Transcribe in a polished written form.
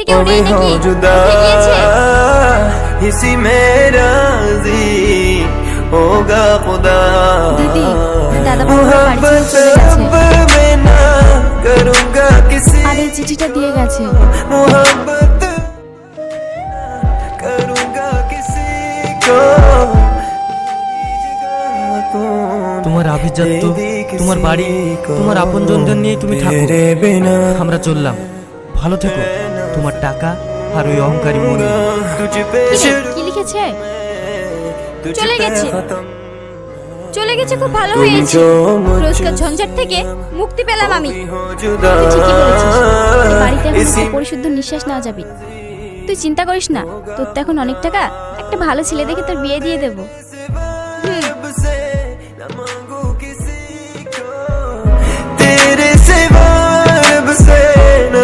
কেউ নেই নাকি? কোথায় গিয়েছে? इसी में राजी होगा खुदा দিদি, দাদা বাবুরা বাড়ি ছেড়ে চলে গেছে। मोहब्बत में ना करूँगा किसी আর এই চিঠিটা দিয়ে গেছে। मोहब्बत करूँगा किसी को তোমার আভিজাত, তোমার বাড়ি, তোমার আপনজনদের নিয়ে তুমি থাকো। আমরা চললাম, ভালো থেকো। তোমার টাকা আর ওই অহংকারী মন। কি লিখেছে? চলে গেছে। চলে গেছে, খুব ভালো হয়েছে। রোজকার ঝঞ্ঝাট থেকে মুক্তি পেলাম আমি। তুই ঠিকই বলেছিস, তোর বাড়িতে এখন একটা পরিশুদ্ধ নিঃশ্বাস নেওয়া যাবে। তুই চিন্তা করিস না, তোর তো এখন অনেক টাকা, একটা ভালো ছেলে দেখে তোর বিয়ে দিয়ে দেবো। तेरे सिवा रब से न